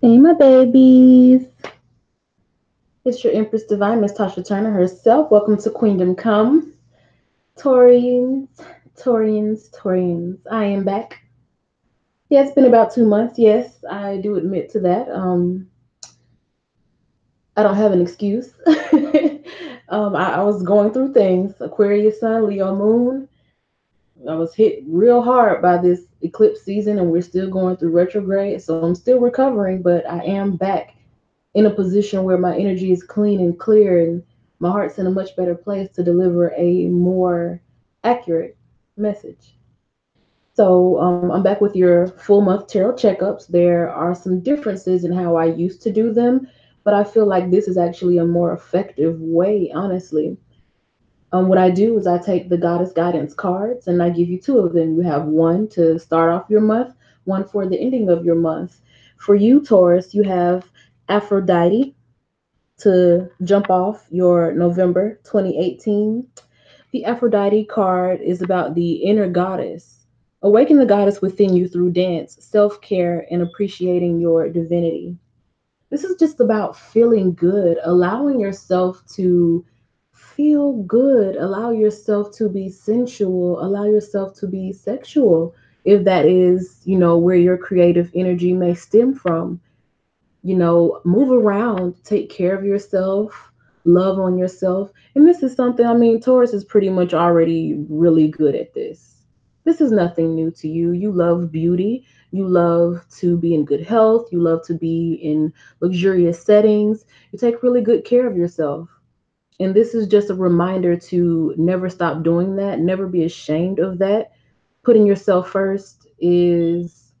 Hey, my babies. It's your Empress Divine, Miss Tasha Turner herself. Welcome to Queendom Come. Taurians, Taurians. I am back. Yeah, it's been about 2 months. Yes, I do admit to that. I don't have an excuse. I was going through things. Aquarius Sun, Leo Moon. I was hit real hard by this eclipse season, and we're still going through retrograde. So I'm still recovering, but I am back in a position where my energy is clean and clear and my heart's in a much better place to deliver a more accurate message. So I'm back with your full month tarot checkups. There are some differences in how I used to do them, but I feel like this is actually a more effective way, honestly. What I do is I take the Goddess Guidance cards and I give you two of them. You have one to start off your month, one for the ending of your month. For you, Taurus, you have Aphrodite to jump off your November 2018. The Aphrodite card is about the inner goddess. Awaken the goddess within you through dance, self care, and appreciating your divinity. This is just about feeling good, allowing yourself to feel good, allow yourself to be sensual, allow yourself to be sexual, if that is, where your creative energy may stem from. Move around, take care of yourself, love on yourself. And this is something, I mean, Taurus is pretty much already really good at this. This is nothing new to you. You love beauty. You love to be in good health. You love to be in luxurious settings. You take really good care of yourself. And this is just a reminder to never stop doing that, never be ashamed of that. Putting yourself first is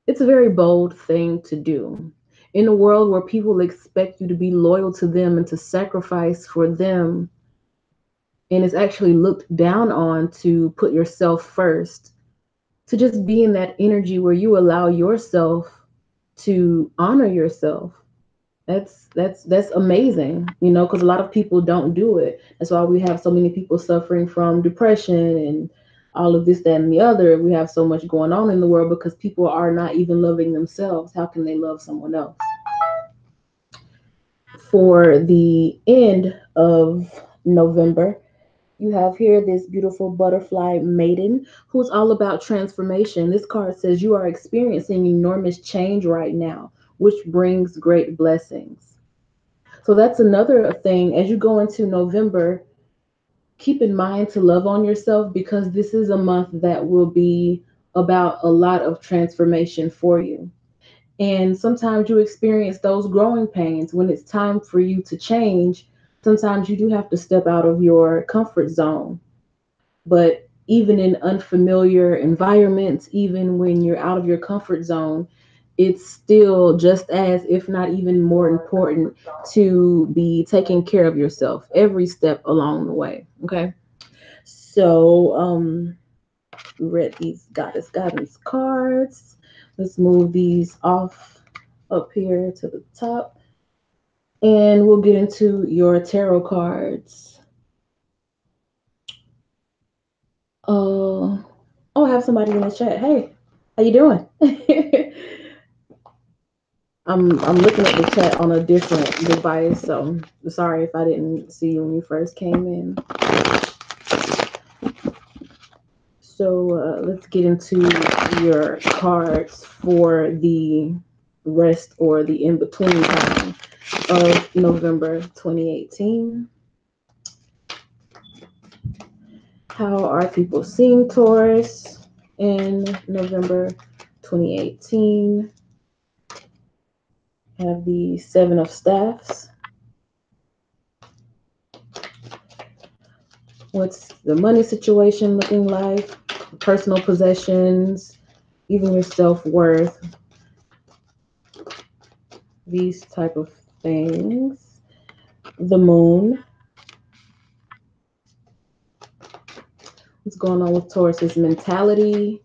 it's a very bold thing to do. In a world where people expect you to be loyal to them and to sacrifice for them, and it's actually looked down on to put yourself first, to just be in that energy where you allow yourself to honor yourself. That's amazing, because a lot of people don't do it. That's why we have so many people suffering from depression and all of this, that, and the other. We have so much going on in the world because people are not even loving themselves. How can they love someone else? For the end of November, you have here this beautiful butterfly maiden who's all about transformation. This card says you are experiencing enormous change right now, which brings great blessings. So that's another thing. As you go into November, keep in mind to love on yourself because this is a month that will be about a lot of transformation for you. And sometimes you experience those growing pains when it's time for you to change. Sometimes you do have to step out of your comfort zone. But even in unfamiliar environments, even when you're out of your comfort zone, it's still just as, if not even more important, to be taking care of yourself every step along the way. Okay. So, we read these goddess guidance cards. Let's move these off up here to the top and we'll get into your tarot cards. Uh, oh, I have somebody in the chat. Hey, how you doing? I'm looking at the chat on a different device, so sorry if I didn't see you when you first came in. So let's get into your cards for the rest or the in between time of November 2018. How are people seeing Taurus in November 2018? Have the Seven of Staffs. What's the money situation looking like? Personal possessions, even your self-worth, these type of things. The moon. What's going on with Taurus's mentality?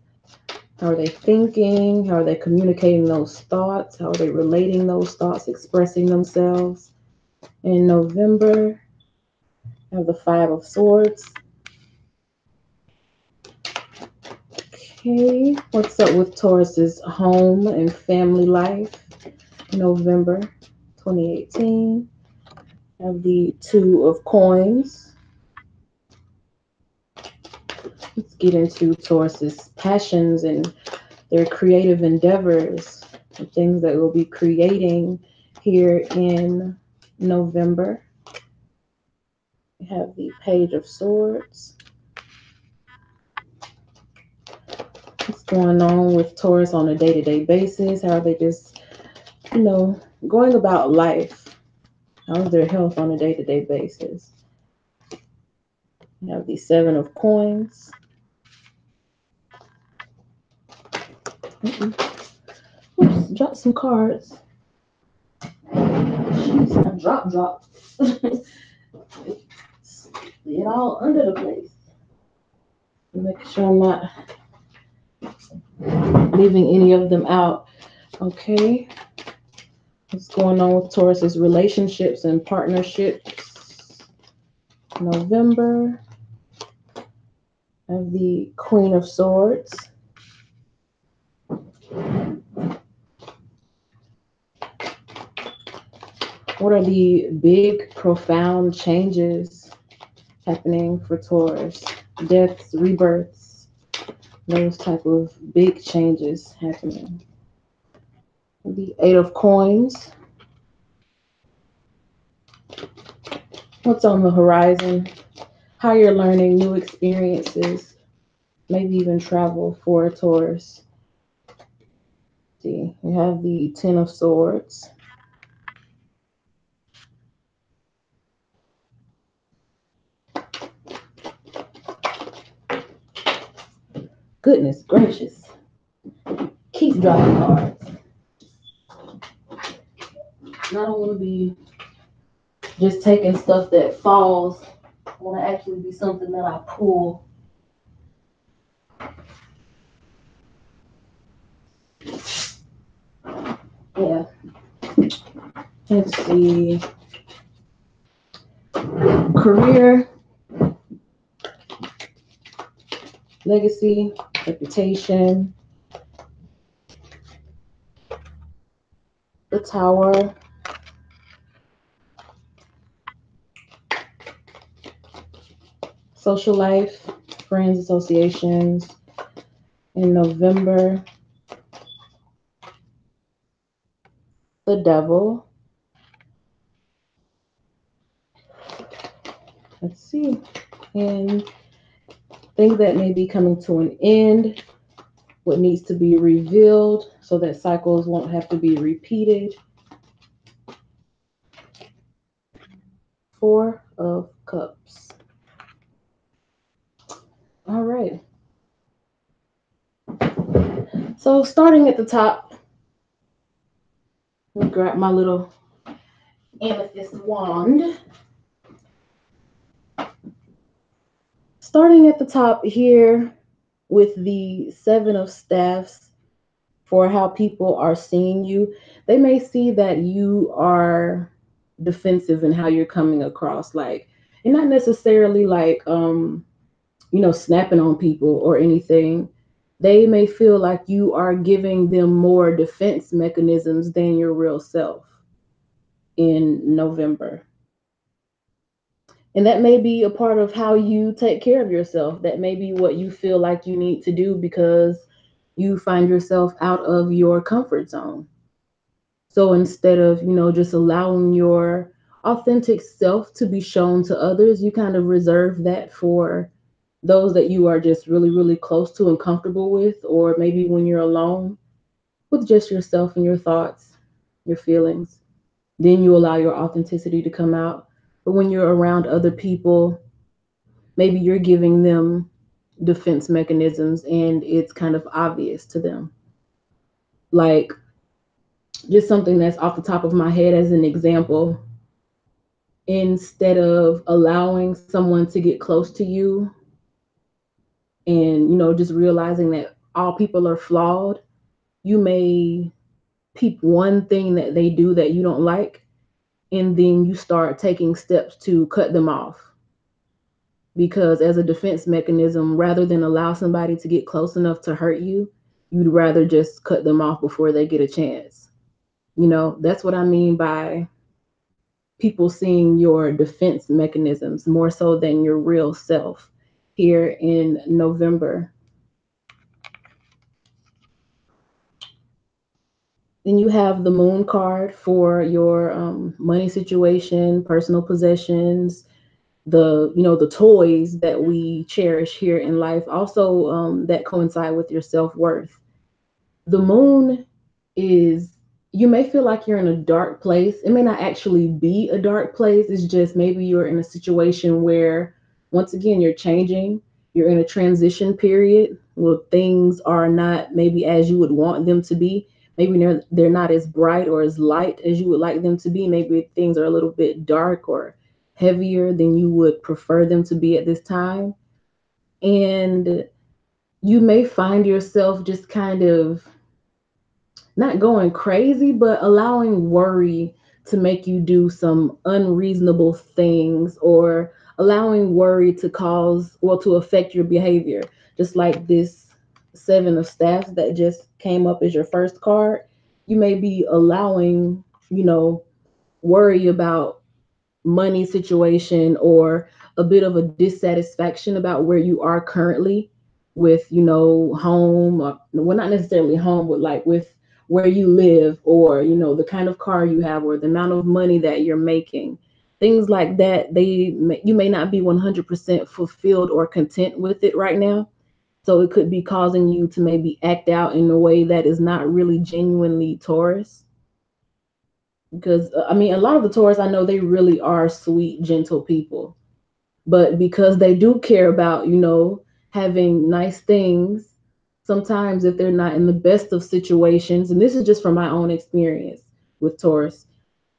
How are they thinking? How are they communicating those thoughts? How are they relating those thoughts, expressing themselves? In November, I have the Five of Swords. Okay, what's up with Taurus's home and family life? November 2018. Have the Two of Coins. Let's get into Taurus's passions and their creative endeavors, the things that we'll be creating here in November. We have the Page of Swords. What's going on with Taurus on a day-to-day basis? How are they just, going about life? How's their health on a day-to-day basis? We have the Seven of Coins. Oops, dropped some cards. Jeez, I dropped. It all under the place. Make sure I'm not leaving any of them out. Okay. What's going on with Taurus's relationships and partnerships? November. I have the Queen of Swords. What are the big, profound changes happening for Taurus? Deaths, rebirths, those type of big changes happening. The Eight of Coins. What's on the horizon? How you're learning new experiences, maybe even travel for a Taurus. See, we have the Ten of Swords. Goodness gracious. Keep dropping cards. I don't want to be just taking stuff that falls. I want to actually be something that I pull. Yeah. Let's see. Career, legacy, reputation, the Tower, social life, friends, associations. In November, the Devil. Let's see. And things that may be coming to an end, what needs to be revealed so that cycles won't have to be repeated. Four of Cups. All right. So starting at the top, let me grab my little amethyst wand. Starting at the top here with the Seven of Staffs, for how people are seeing you, they may see that you are defensive in how you're coming across, like, and not necessarily like snapping on people or anything. They may feel like you are giving them more defense mechanisms than your real self in November. And that may be a part of how you take care of yourself. That may be what you feel like you need to do because you find yourself out of your comfort zone. So instead of, just allowing your authentic self to be shown to others, you kind of reserve that for those that you are just really, really close to and comfortable with, or maybe when you're alone with just yourself and your thoughts, your feelings. Then you allow your authenticity to come out. But when you're around other people, maybe you're giving them defense mechanisms and it's kind of obvious to them. Like, just something that's off the top of my head as an example, instead of allowing someone to get close to you and, just realizing that all people are flawed, you may peep one thing that they do that you don't like, and then you start taking steps to cut them off. Because as a defense mechanism, rather than allow somebody to get close enough to hurt you, you'd rather just cut them off before they get a chance. That's what I mean by people seeing your defense mechanisms more so than your real self here in November. Then you have the moon card for your money situation, personal possessions, the toys that we cherish here in life. Also, that coincide with your self worth. The moon is, you may feel like you're in a dark place. It may not actually be a dark place. It's just maybe you're in a situation where, once again, you're changing. You're in a transition period where things are not maybe as you would want them to be. Maybe they're not as bright or as light as you would like them to be. Maybe things are a little bit dark or heavier than you would prefer them to be at this time. And you may find yourself just kind of not going crazy, but allowing worry to make you do some unreasonable things, or allowing worry to cause, well, to affect your behavior. Just like this Seven of Staffs that just came up as your first card, you may be allowing, worry about money situation, or a bit of a dissatisfaction about where you are currently with, home, or, well, not necessarily home, but like with where you live, or the kind of car you have, or the amount of money that you're making. Things like that, you may not be 100% fulfilled or content with it right now. So it could be causing you to maybe act out in a way that is not really genuinely Taurus. Because I mean, a lot of the Taurus, I know they really are sweet, gentle people, but because they do care about, having nice things, sometimes if they're not in the best of situations, and this is just from my own experience with Taurus,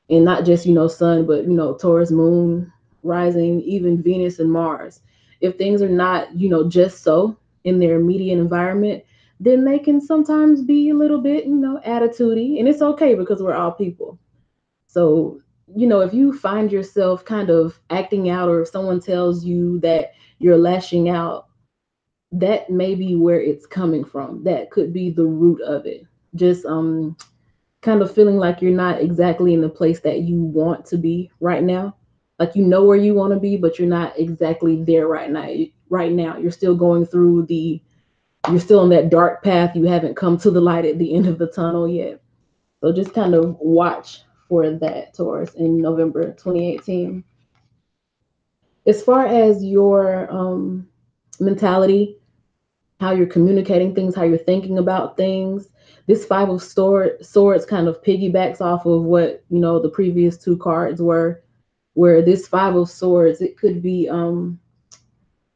and not just, sun, but, Taurus moon, rising, even Venus and Mars. If things are not, just so in their immediate environment, then they can sometimes be a little bit, attitudey, and it's okay because we're all people. So, if you find yourself kind of acting out, or if someone tells you that you're lashing out, that may be where it's coming from. That could be the root of it. Just kind of feeling like you're not exactly in the place that you want to be right now. Like you know where you want to be, but you're not exactly there right now. Right now, you're still going through you're still on that dark path. You haven't come to the light at the end of the tunnel yet. So just kind of watch for that, Taurus, in November 2018. As far as your mentality, how you're communicating things, how you're thinking about things, this Five of Swords kind of piggybacks off of what, the previous two cards were, where this Five of Swords, it could be,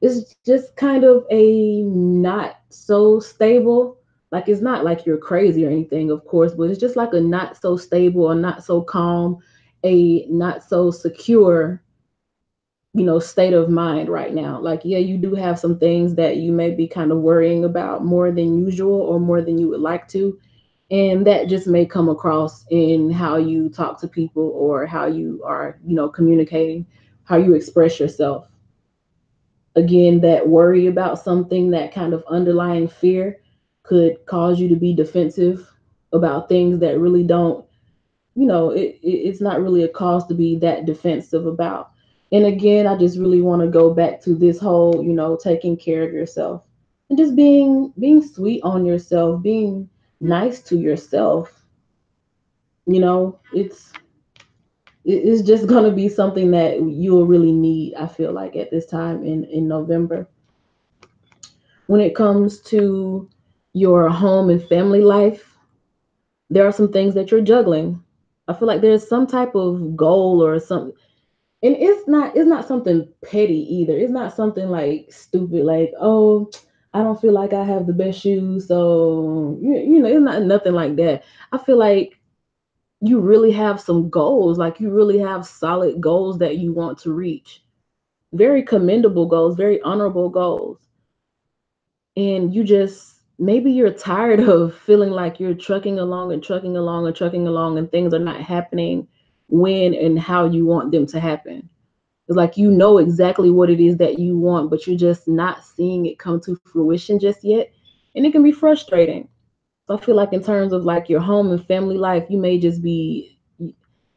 it's just kind of a not so stable, like it's not like you're crazy or anything, of course, but it's just like a not so stable, or not so calm, a not so secure, state of mind right now. Like, yeah, you do have some things that you may be kind of worrying about more than usual, or more than you would like to, and that just may come across in how you talk to people, or how you are, communicating, how you express yourself. Again, that worry about something, that kind of underlying fear, could cause you to be defensive about things that really don't, it's not really a cause to be that defensive about. And again, I just really want to go back to this whole, taking care of yourself, and just being sweet on yourself, being nice to yourself. It's just going to be something that you'll really need, I feel like, at this time in November. When it comes to your home and family life, there are some things that you're juggling. I feel like there's some type of goal or something, and it's not something petty either. It's not something like stupid, like, oh, I don't feel like I have the best shoes, so it's not nothing like that. I feel like you really have some goals, like you really have solid goals that you want to reach. Very commendable goals, very honorable goals. And you just, maybe you're tired of feeling like you're trucking along and trucking along and trucking along, and things are not happening when and how you want them to happen. It's like you know exactly what it is that you want, but you're just not seeing it come to fruition just yet. And it can be frustrating. So I feel like in terms of like your home and family life, you may just be,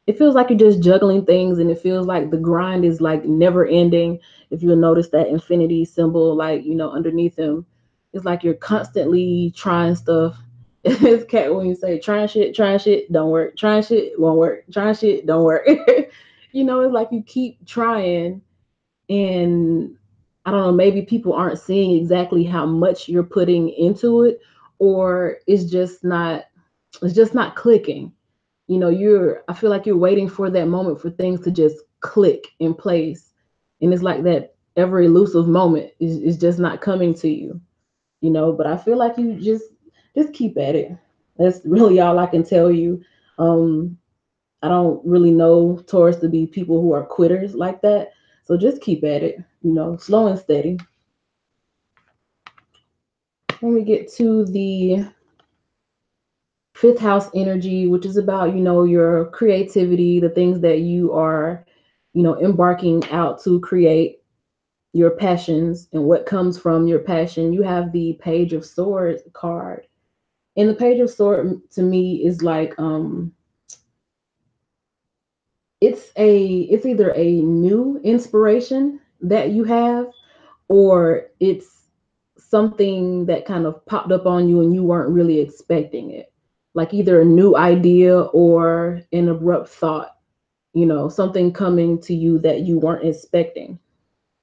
it feels like you're just juggling things, and it feels like the grind is like never ending. If you'll notice that infinity symbol, like, underneath him, it's like you're constantly trying stuff. It's cat when you say trying shit, don't work, trying shit, won't work, trying shit, don't work. It's like you keep trying, and I don't know, maybe people aren't seeing exactly how much you're putting into it, or it's just not clicking. I feel like you're waiting for that moment for things to just click in place. And it's like that ever elusive moment is just not coming to you. But I feel like you just keep at it. That's really all I can tell you. Um, I don't really know Taurus to be people who are quitters like that. So just keep at it, slow and steady. When we get to the fifth house energy, which is about, your creativity, the things that you are, embarking out to create, your passions and what comes from your passion. You have the Page of Swords card. And the Page of Swords to me is like, it's either a new inspiration that you have, or it's something that kind of popped up on you and you weren't really expecting it. Like either a new idea or an abrupt thought, something coming to you that you weren't expecting.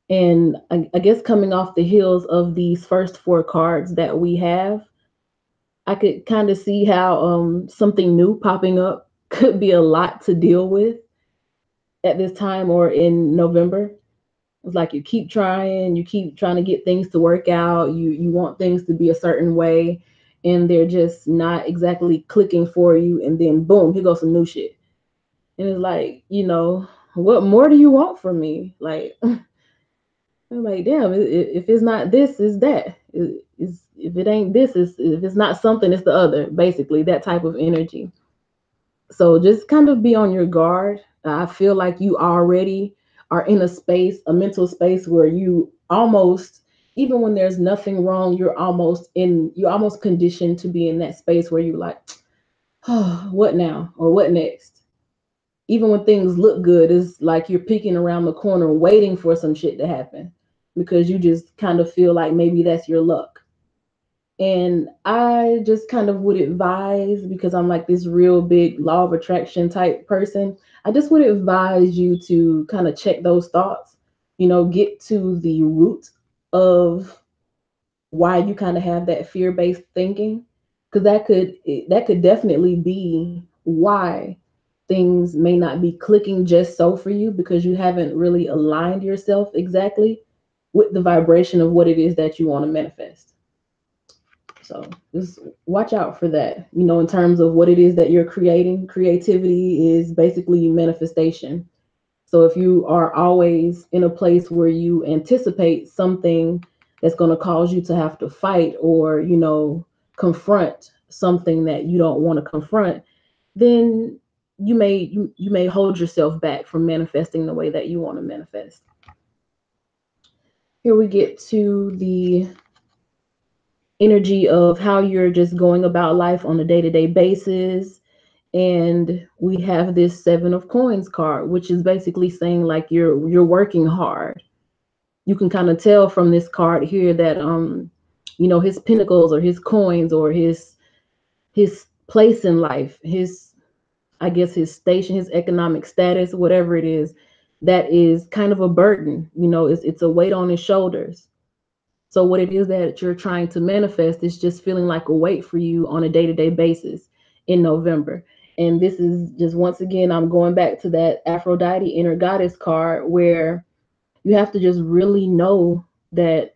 And I guess coming off the heels of these first four cards that we have, I could kind of see how something new popping up could be a lot to deal with at this time or in November. It's like you keep trying to get things to work out. You want things to be a certain way, and they're just not exactly clicking for you. And then boom, here goes some new shit. And it's like, what more do you want from me? Like, I'm like, damn, if it's not this, it's that. If it ain't this, if it's not something, it's the other. Basically, that type of energy. So just kind of be on your guard. I feel like you already are in a space, a mental space where you almost, even when there's nothing wrong, you're almost conditioned to be in that space where you're like, oh, what now? Or what next? Even when things look good, it's like you're peeking around the corner waiting for some shit to happen because you just kind of feel like maybe that's your luck. And I just kind of would advise, because I'm like this real big law of attraction type person, I just would advise you to kind of check those thoughts, get to the root of why you kind of have that fear-based thinking, because that could definitely be why things may not be clicking just so for you, because you haven't really aligned yourself exactly with the vibration of what it is that you want to manifest. So just watch out for that. In terms of what it is that you're creating, creativity is basically manifestation. So if you are always in a place where you anticipate something that's going to cause you to have to fight, or, confront something that you don't want to confront, then you may hold yourself back from manifesting the way that you want to manifest. Here we get to the energy of how you're just going about life on a day-to-day basis. And we have this Seven of Coins card, which is basically saying like you're working hard. You can kind of tell from this card here that his pinnacles or his coins or his place in life, his, I guess, his station, his economic status, whatever it is, that is kind of a burden. It's a weight on his shoulders. So what it is that you're trying to manifest is just feeling like a weight for you on a day-to-day basis in November. And this is just, once again, I'm going back to that Aphrodite inner goddess card, where you have to just really know that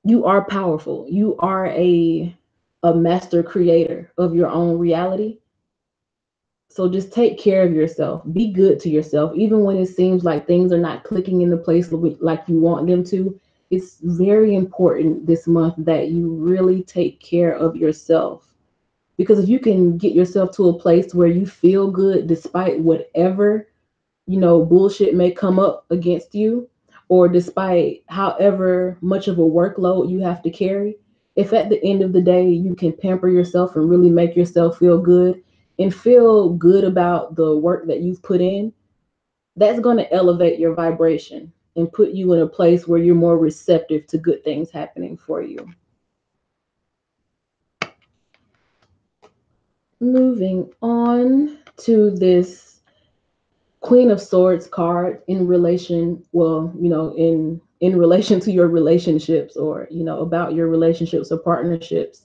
you are powerful. You are a master creator of your own reality. So just take care of yourself. Be good to yourself, even when it seems like things are not clicking into place like you want them to. It's very important this month that you really take care of yourself. Because if you can get yourself to a place where you feel good despite whatever, bullshit may come up against you, or despite however much of a workload you have to carry, if at the end of the day you can pamper yourself and really make yourself feel good and feel good about the work that you've put in, that's going to elevate your vibration and put you in a place where you're more receptive to good things happening for you. Moving on to this Queen of Swords card in relation, well, in relation to your relationships, or about your relationships or partnerships.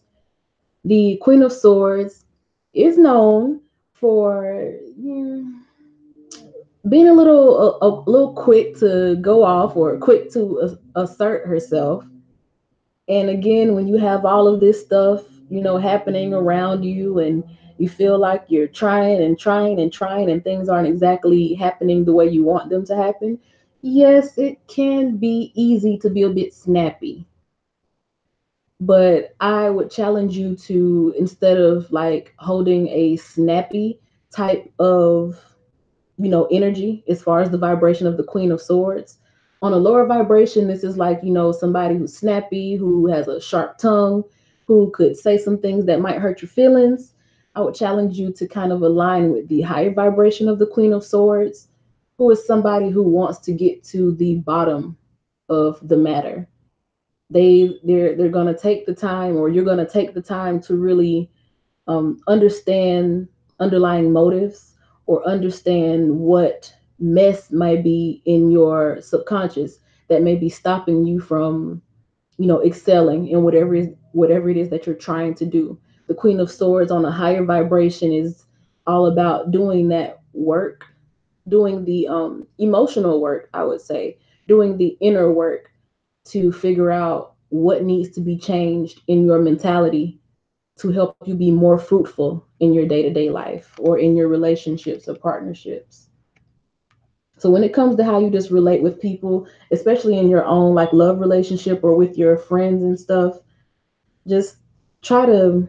The Queen of Swords is known for being a little quick to go off or quick to assert herself. And again, when you have all of this stuff, happening around you, and you feel like you're trying and trying and trying and things aren't exactly happening the way you want them to happen, yes, it can be easy to be a bit snappy. But I would challenge you to, instead of like holding a snappy type of energy as far as the vibration of the Queen of Swords. On a lower vibration, this is like, somebody who's snappy, who has a sharp tongue, who could say some things that might hurt your feelings. I would challenge you to kind of align with the higher vibration of the Queen of Swords, who is somebody who wants to get to the bottom of the matter. They're gonna take the time, or you're gonna take the time to really understand underlying motives, or understand what mess might be in your subconscious that may be stopping you from excelling in whatever it is that you're trying to do. The Queen of Swords on a higher vibration is all about doing that work, doing the emotional work, I would say, doing the inner work to figure out what needs to be changed in your mentality to help you be more fruitful in your day-to-day life or in your relationships or partnerships. So when it comes to how you just relate with people, especially in your own like love relationship or with your friends and stuff, just try to,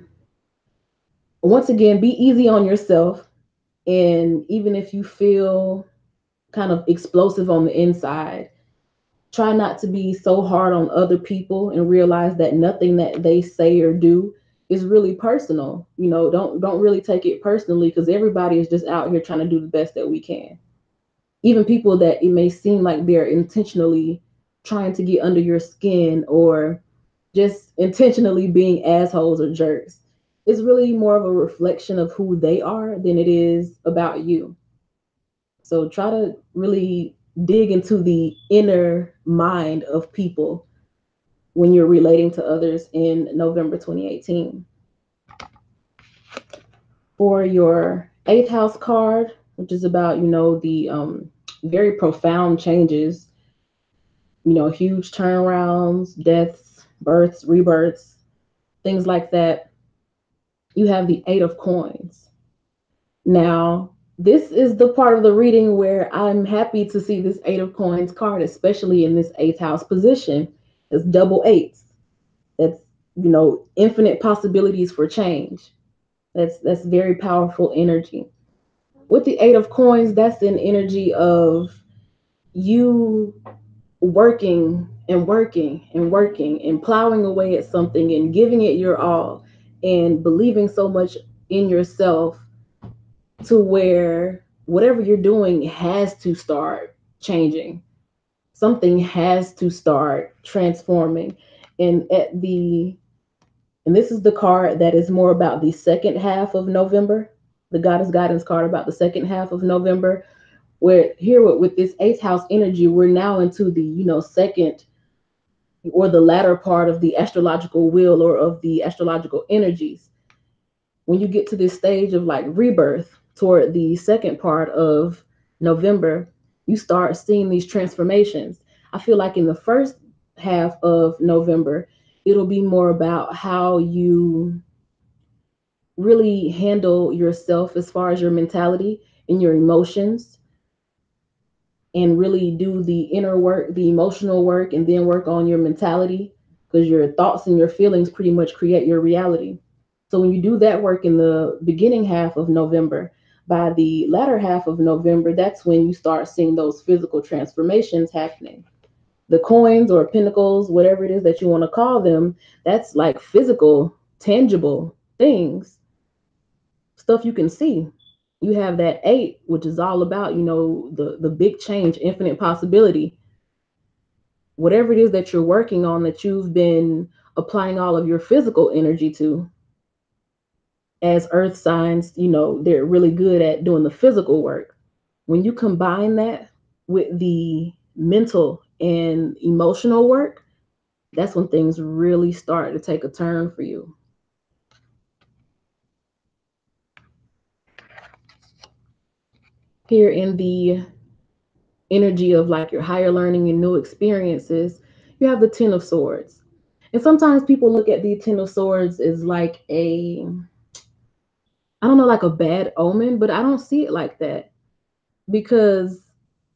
once again, be easy on yourself. And even if you feel kind of explosive on the inside, try not to be so hard on other people, and realize that nothing that they say or do is really personal. Don't really take it personally, because everybody is just out here trying to do the best that we can. Even people that it may seem like they're intentionally trying to get under your skin, or just intentionally being assholes or jerks, it's really more of a reflection of who they are than it is about you. So try to really dig into the inner mind of people when you're relating to others in November 2018. For your eighth house card, which is about, the very profound changes, huge turnarounds, deaths, births, rebirths, things like that, you have the Eight of Coins. Now, this is the part of the reading where I'm happy to see this Eight of Coins card, especially in this eighth house position. It's double eights. That's, infinite possibilities for change. That's very powerful energy. With the Eight of Coins, that's an energy of you working and working and working and plowing away at something and giving it your all and believing so much in yourself to where whatever you're doing has to start changing. Something has to start transforming. And and this is the card that is more about the second half of November, the Goddess Guidance card about the second half of November, where here with this eighth house energy, we're now into the, second or the latter part of the astrological wheel, or of the astrological energies. When you get to this stage of like rebirth toward the second part of November, you start seeing these transformations. I feel like in the first half of November, it'll be more about how you really handle yourself as far as your mentality and your emotions, and really do the inner work, the emotional work, and then work on your mentality, because your thoughts and your feelings pretty much create your reality. So when you do that work in the beginning half of November, by the latter half of November, that's when you start seeing those physical transformations happening. The coins or pentacles, whatever it is that you want to call them, that's like physical, tangible things, stuff you can see. You have that 8, which is all about, the big change, infinite possibility. Whatever it is that you're working on, that you've been applying all of your physical energy to, as earth signs, they're really good at doing the physical work. When you combine that with the mental and emotional work, that's when things really start to take a turn for you. Here in the energy of like your higher learning and new experiences, you have the 10 of Swords. And sometimes people look at the 10 of Swords as like I don't know, like a bad omen, but I don't see it like that. Because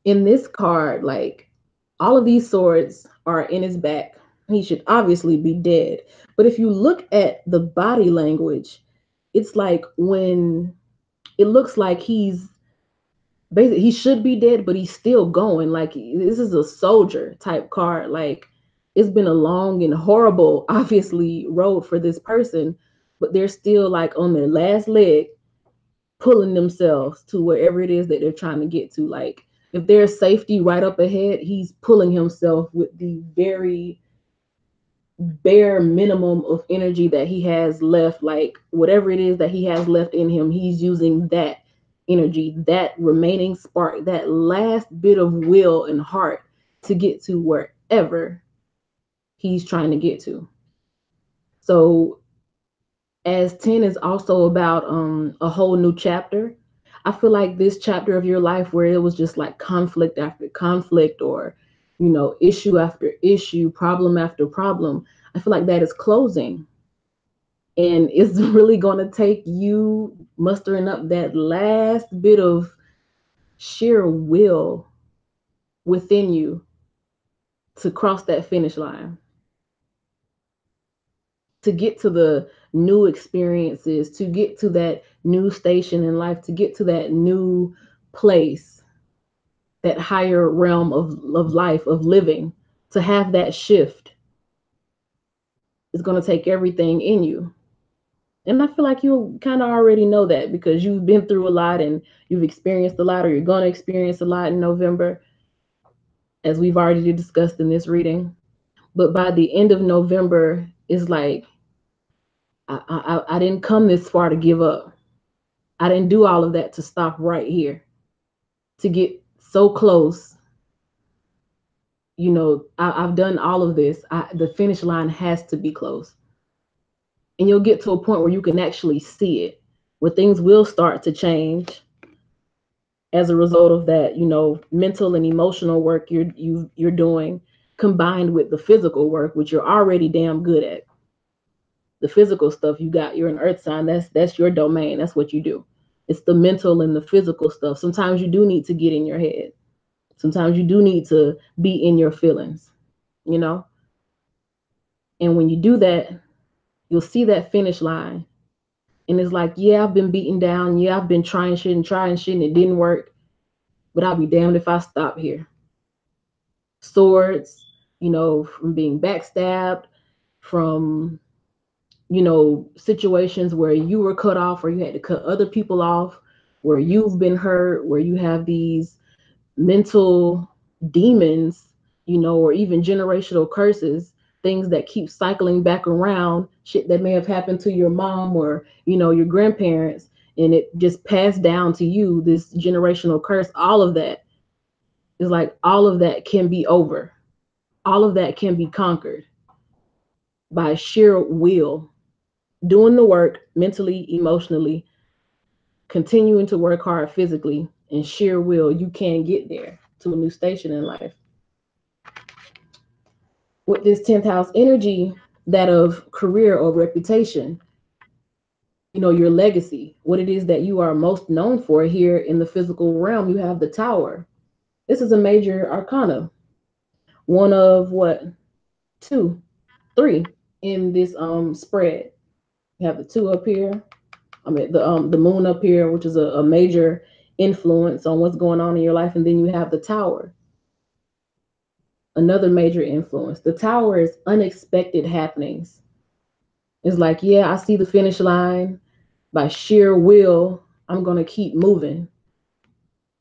in this card, like, all of these swords are in his back. He should obviously be dead. But if you look at the body language, it's like when it looks like he's basically, he should be dead, but he's still going. Like, this is a soldier type card. Like, it's been a long and horrible, obviously, road for this person, but they're still like on their last leg, pulling themselves to wherever it is that they're trying to get to. Like, if there's safety right up ahead, he's pulling himself with the very bare minimum of energy that he has left. Like, whatever it is that he has left in him, he's using that energy, that remaining spark, that last bit of will and heart to get to wherever he's trying to get to. So as 10 is also about a whole new chapter, I feel like this chapter of your life where it was just like conflict after conflict, or issue after issue, problem after problem, I feel like that is closing. And it's really going to take you mustering up that last bit of sheer will within you to cross that finish line, to get to the new experiences, to get to that new station in life, to get to that new place, that higher realm of life, of living, to have that shift. Is going to take everything in you. And I feel like you kind of already know that because you've been through a lot and you've experienced a lot, or you're going to experience a lot in November, as we've already discussed in this reading. But by the end of November, it's like, I didn't come this far to give up. I didn't do all of that to stop right here, to get so close. I've done all of this. The finish line has to be close. And you'll get to a point where you can actually see it, where things will start to change as a result of that, mental and emotional work you're doing, combined with the physical work, which you're already damn good at. The physical stuff you're an earth sign. That's your domain. That's what you do. It's the mental and the physical stuff. Sometimes you do need to get in your head. Sometimes you do need to be in your feelings, you know? And when you do that, you'll see that finish line. And it's like, yeah, I've been beaten down. Yeah, I've been trying shit and it didn't work. But I'll be damned if I stop here. Swords, from being backstabbed, from, situations where you were cut off or you had to cut other people off, where you've been hurt, where you have these mental demons, or even generational curses, things that keep cycling back around, shit that may have happened to your mom or, your grandparents, and it just passed down to you, this generational curse. All of that is like, all of that can be over. All of that can be conquered by sheer will, doing the work mentally, emotionally, continuing to work hard physically, and sheer will. You can get there to a new station in life. With this 10th house energy, that of career or reputation, your legacy, what it is that you are most known for here in the physical realm, you have the Tower. This is a major arcana. One of what? Two, three in this spread. You have the 2 up here. I mean the moon up here, which is a major influence on what's going on in your life, and then you have the Tower. Another major influence. The Tower is unexpected happenings. It's like, yeah, I see the finish line. By sheer will, I'm going to keep moving.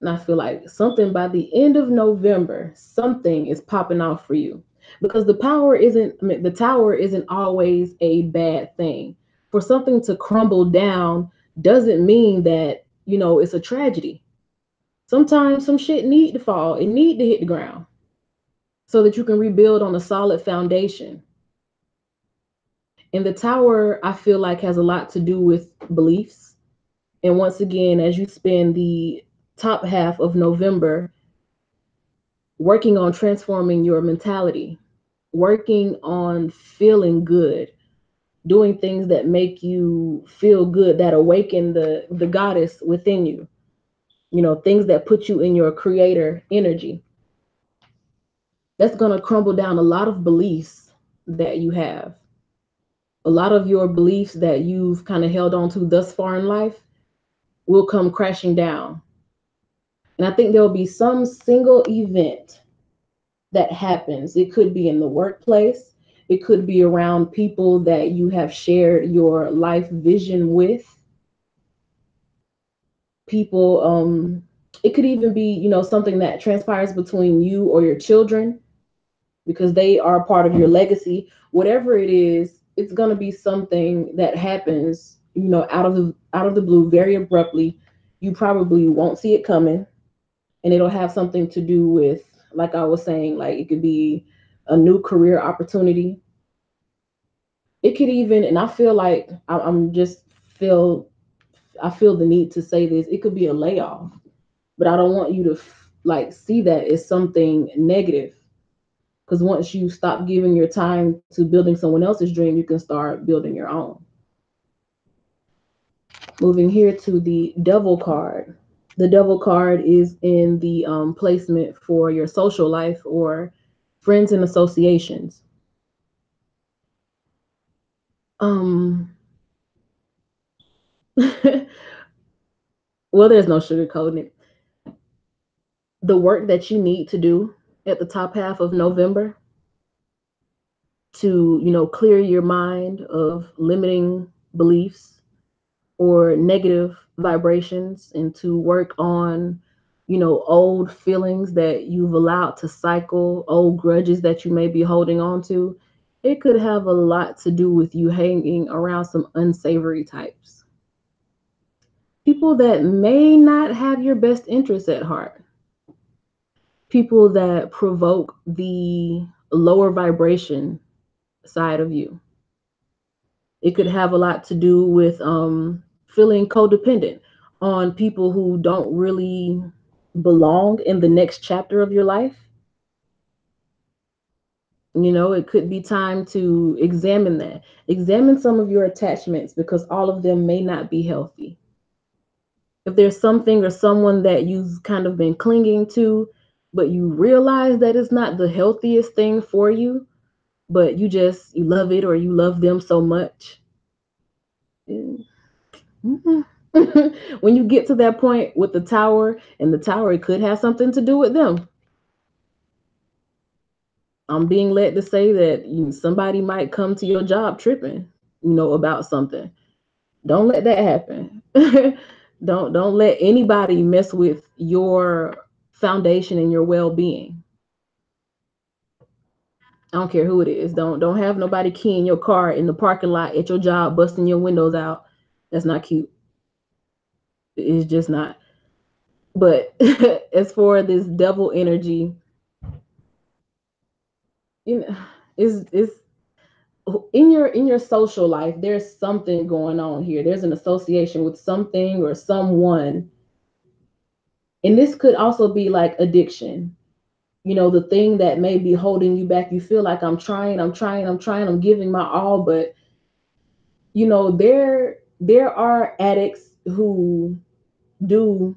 And I feel like something by the end of November, something is popping off for you. Because the tower isn't always a bad thing. For something to crumble down doesn't mean that, it's a tragedy. Sometimes some shit need to fall. It need to hit the ground so that you can rebuild on a solid foundation. And the tower, I feel like, has a lot to do with beliefs. And once again, as you spend the top half of November working on transforming your mentality, working on feeling good, doing things that make you feel good, that awaken the goddess within you, things that put you in your creator energy. That's going to crumble down a lot of beliefs that you have. A lot of your beliefs that you've kind of held on to thus far in life will come crashing down. And I think there'll be some single event that happens. It could be in the workplace, it could be around people that you have shared your life vision with. People, it could even be, something that transpires between you or your children because they are part of your legacy. Whatever it is, it's going to be something that happens, out of the blue, very abruptly. You probably won't see it coming, and it'll have something to do with, like I was saying, like it could be a new career opportunity. It could even, and I feel like I'm just feel I feel the need to say this. It could be a layoff, but I don't want you to like see that as something negative. Because once you stop giving your time to building someone else's dream, you can start building your own. Moving here to the Devil card. The Devil card is in the placement for your social life or friends and associations. Um, well, there's no sugarcoating it. The work that you need to do at the top half of November to, clear your mind of limiting beliefs or negative vibrations and to work on, old feelings that you've allowed to cycle, old grudges that you may be holding on to. It could have a lot to do with you hanging around some unsavory types. People that may not have your best interests at heart. People that provoke the lower vibration side of you. It could have a lot to do with feeling codependent on people who don't really belong in the next chapter of your life. It could be time to examine that. Examine some of your attachments because all of them may not be healthy. If there's something or someone that you've kind of been clinging to, but you realize that it's not the healthiest thing for you, but you love it or you love them so much. Mm-hmm. When you get to that point with the tower, and the tower, it could have something to do with them. I'm being led to say that somebody might come to your job tripping, about something. Don't let that happen. Don't let anybody mess with your foundation and your well-being. I don't care who it is. Don't have nobody keying your car in the parking lot at your job, busting your windows out. That's not cute. It's just not. But as for this devil energy, you know, is in your social life, there's something going on here. There's an association with something or someone. And this could also be like addiction. The thing that may be holding you back. You feel like I'm giving my all, but there are addicts who do,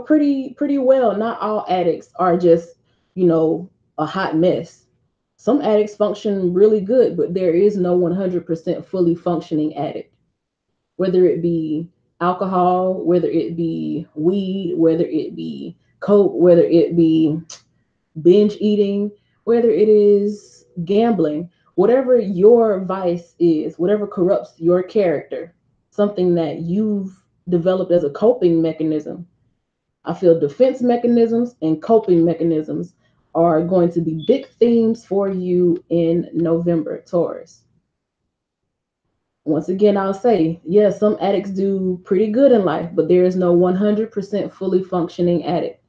pretty well. Not all addicts are just, a hot mess. Some addicts function really good, but there is no 100% fully functioning addict. Whether it be alcohol, whether it be weed, whether it be coke, whether it be binge eating, whether it is gambling, whatever your vice is, whatever corrupts your character, something that you've developed as a coping mechanism. I feel defense mechanisms and coping mechanisms are going to be big themes for you in November, Taurus. Once again, I'll say, yes, some addicts do pretty good in life, but there is no 100% fully functioning addict.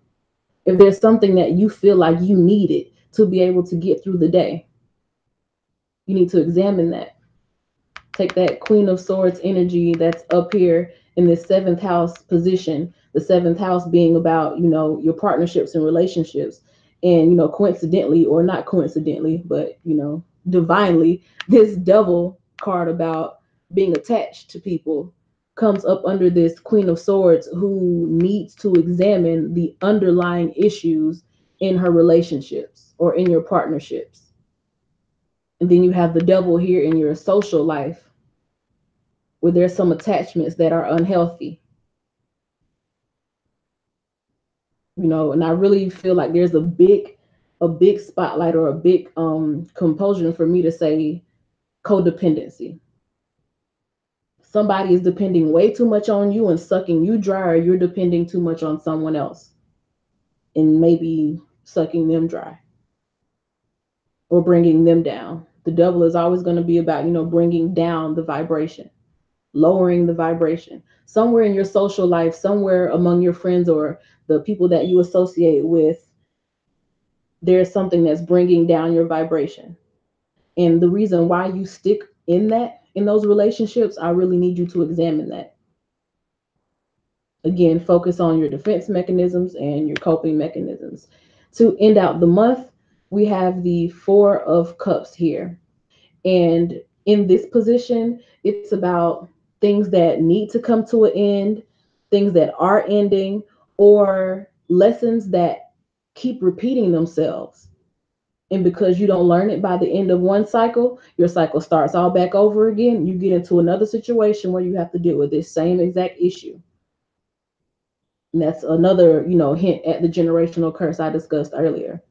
If there's something that you feel like you needed to be able to get through the day, you need to examine that. Take that Queen of Swords energy that's up here in this seventh house position, the seventh house being about, your partnerships and relationships. And, coincidentally or not coincidentally, but, divinely, this devil card about being attached to people comes up under this Queen of Swords who needs to examine the underlying issues in her relationships or in your partnerships. And then you have the devil here in your social life where there's some attachments that are unhealthy. And I really feel like there's a big spotlight or a big compulsion for me to say codependency. Somebody is depending way too much on you and sucking you dry, or you're depending too much on someone else and maybe sucking them dry or bringing them down. The devil is always going to be about, bringing down the vibration, lowering the vibration. Somewhere in your social life, somewhere among your friends or the people that you associate with, there's something that's bringing down your vibration. And the reason why you stick in those relationships, I really need you to examine that. Again, focus on your defense mechanisms and your coping mechanisms. To end out the month, we have the Four of Cups here. And in this position, it's about things that need to come to an end, things that are ending, or lessons that keep repeating themselves. And because you don't learn it by the end of one cycle, your cycle starts all back over again. You get into another situation where you have to deal with this same exact issue. And that's another, hint at the generational curse I discussed earlier.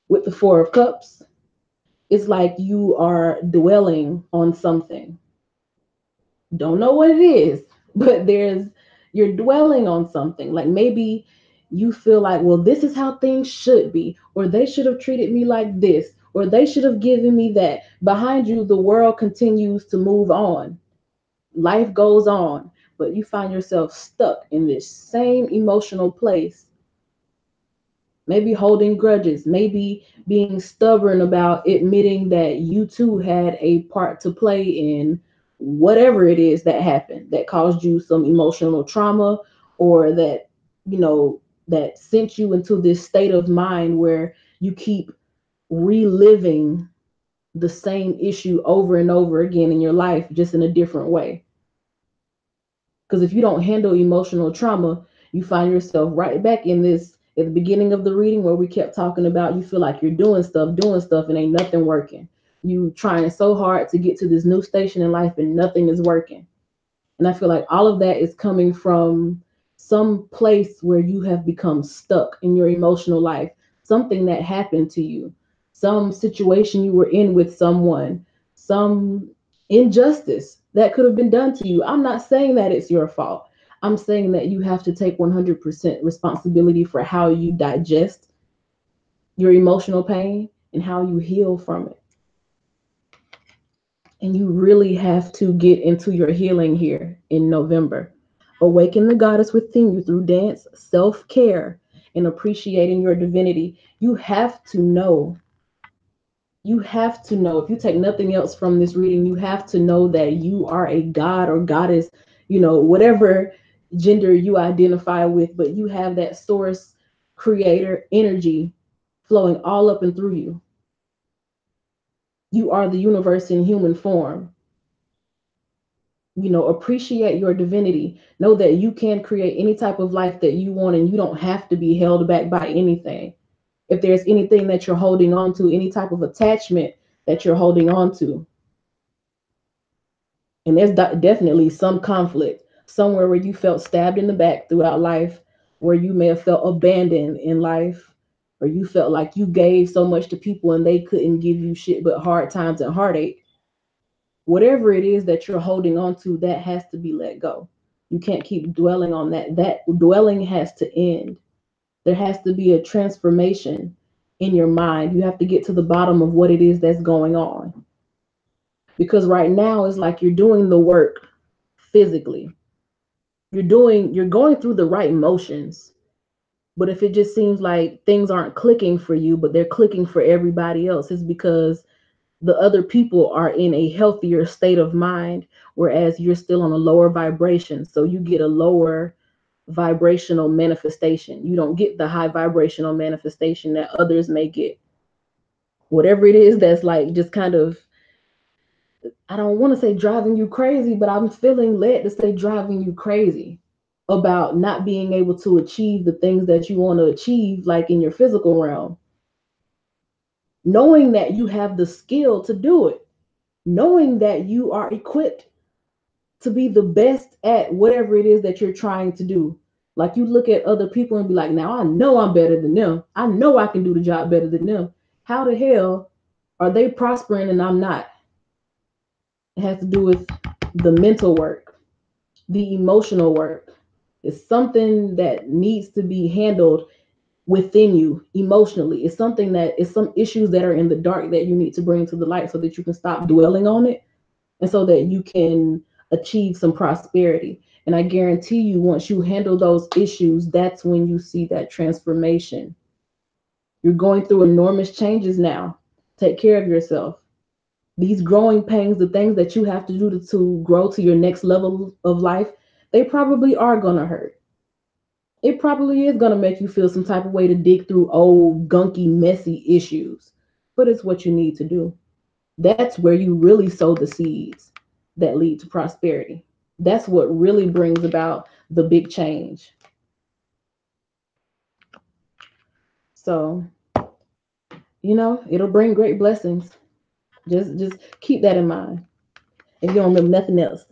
With the Four of Cups, it's like you are dwelling on something. Don't know what it is, but you're dwelling on something. Like maybe you feel like, well, this is how things should be, or they should have treated me like this, or they should have given me that. Behind you, the world continues to move on. Life goes on, but you find yourself stuck in this same emotional place, maybe holding grudges, maybe being stubborn about admitting that you too had a part to play in whatever it is that happened that caused you some emotional trauma, or that sent you into this state of mind where you keep reliving the same issue over and over again in your life, just in a different way. Because if you don't handle emotional trauma, you find yourself right back in this at the beginning of the reading where we kept talking about you feel like you're doing stuff, and ain't nothing working. You trying so hard to get to this new station in life and nothing is working. And I feel like all of that is coming from some place where you have become stuck in your emotional life, something that happened to you, some situation you were in with someone, some injustice that could have been done to you. I'm not saying that it's your fault. I'm saying that you have to take 100% responsibility for how you digest your emotional pain and how you heal from it. And you really have to get into your healing here in November. Awaken the goddess within you through dance, self care, and appreciating your divinity. If you take nothing else from this reading, you have to know that you are a god or goddess, whatever gender you identify with, but you have that source creator energy flowing all up and through you. You are the universe in human form. Appreciate your divinity. Know that you can create any type of life that you want, and you don't have to be held back by anything. If there's anything that you're holding on to, any type of attachment that you're holding on to, and there's definitely some conflict somewhere where you felt stabbed in the back throughout life, where you may have felt abandoned in life, or you felt like you gave so much to people and they couldn't give you shit but hard times and heartache. Whatever it is that you're holding on to, that has to be let go. You can't keep dwelling on that. That dwelling has to end. There has to be a transformation in your mind. You have to get to the bottom of what it is that's going on. Because right now it's like you're doing the work physically. You're going through the right motions. But if it just seems like things aren't clicking for you, but they're clicking for everybody else, it's because the other people are in a healthier state of mind, whereas you're still on a lower vibration. So you get a lower vibrational manifestation. You don't get the high vibrational manifestation that others may get. Whatever it is that's like just kind of, I don't want to say driving you crazy, but I'm feeling led to say driving you crazy about not being able to achieve the things that you want to achieve, like in your physical realm. Knowing that you have the skill to do it, knowing that you are equipped to be the best at whatever it is that you're trying to do. Like you look at other people and be like, now I know I'm better than them. I know I can do the job better than them. How the hell are they prospering and I'm not? It has to do with the mental work, the emotional work. It's something that needs to be handled within you emotionally. It's something that is some issues that are in the dark that you need to bring to the light so that you can stop dwelling on it and so that you can achieve some prosperity. And I guarantee you, once you handle those issues, that's when you see that transformation. You're going through enormous changes now. Take care of yourself. These growing pains, the things that you have to do to grow to your next level of life, they probably are going to hurt. It probably is going to make you feel some type of way to dig through old, gunky, messy issues. But it's what you need to do. That's where you really sow the seeds that lead to prosperity. That's what really brings about the big change. So, it'll bring great blessings. Just keep that in mind. If you don't remember nothing else,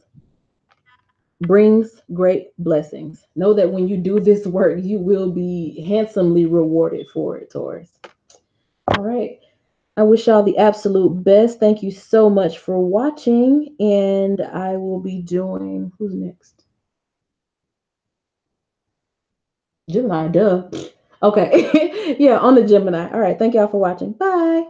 brings great blessings. Know that when you do this work, you will be handsomely rewarded for it, Taurus. All right. I wish y'all the absolute best. Thank you so much for watching. And I will be doing, who's next? Gemini, duh. Okay. Yeah, on the Gemini. All right. Thank y'all for watching. Bye.